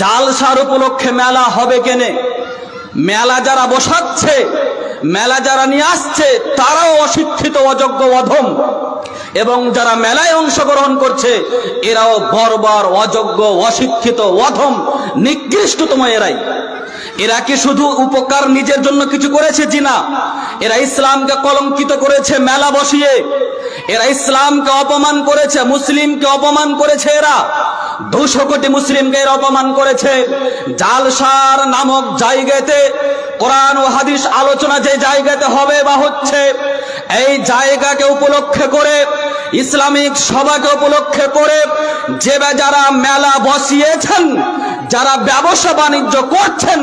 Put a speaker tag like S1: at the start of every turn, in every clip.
S1: জালসার উপলক্ষে মেলা হবে কেনে? মেলা যারা বসাচ্ছে, মেলা যারা নিয়ে আসছে তারাও অশিক্ষিত, অযোগ্য, অধম, এবং যারা মেলায় অংশগ্রহণ করছে এরাও বর্বর, অযোগ্য, অশিক্ষিত, অধম, নিকৃষ্টতম এরাই। এরা কি শুধু উপকার নিজের জন্য কিছু করেছে? জি না, এরা ইসলামকে কলঙ্কিত করেছে মেলা বসিয়ে, এরা ইসলামকে অপমান করেছে, মুসলিমকে অপমান করেছে, এরা 200 কোটি মুসলিমকে এরা অপমান করেছে। জালসার নামক জায়গাতে কোরআন ও হাদিস আলোচনা যে জায়গাতে হবে বা হচ্ছে, এই জায়গাকে উপলক্ষে করে, ইসলামিক সভাকে উপলক্ষে করে যে যারা মেলা বসিয়েছেন, যারা ব্যবসা বাণিজ্য করছেন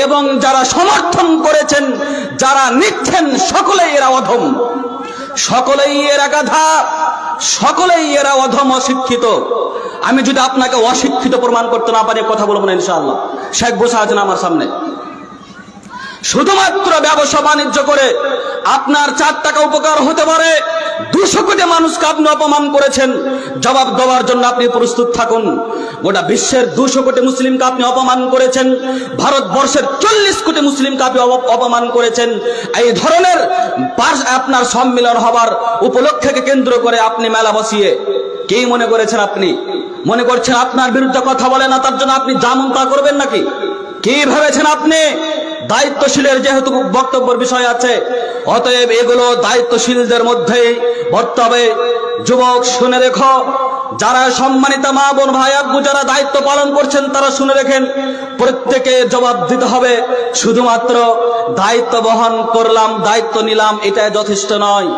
S1: এবং যারা সমর্থন করেছেন, যারা নিচ্ছেন, সকলেই এরা অধম, সকলেই এরা গাধা, সকলেই এরা অধম, অশিক্ষিত। আমি যদি আপনাকে অশিক্ষিত প্রমাণ করতে না পারি কথা বলবো না ইনশাআল্লাহ। শেখ বসে আছেন আমার সামনে, শুধুমাত্র ব্যবসা বাণিজ্য করে আপনার 4 টাকা উপকার হতে পারে, 200 কোটি মানুষকে আপনি অপমান করেছেন, জবাব দেওয়ার জন্য আপনি প্রস্তুত থাকুন। গোটা বিশ্বের 200 কোটি মুসলিমকে আপনি অপমান করেছেন, ভারতবর্ষের 40 কোটি মুসলিমকে আপনি অপমান করেছেন। এই ধরনের আপনার সম্মিলন হবার উপলক্ষকে কেন্দ্র করে আপনি মেলা বসিয়ে কি মনে করেছেন? আপনি মনে করছেন আপনার বিরুদ্ধে কথা বলে না, তার জন্য আপনি যেমন তা করবেন নাকি? কি ভেবেছেন আপনি? দায়িত্বশীলের যেহেতু বক্তব্যের বিষয় আছে, অতএব এগুলো দায়িত্বশীলদের মধ্যেই বর্তবে হবে। যুবক শুনে রেখো, যারা সম্মানিত মা বোন ভাই আব্বু যারা দায়িত্ব পালন করছেন তারা শুনে রেখেন, প্রত্যেকে জবাব দিতে হবে। শুধুমাত্র দায়িত্ব বহন করলাম, দায়িত্ব নিলাম, এটা যথেষ্ট নয়।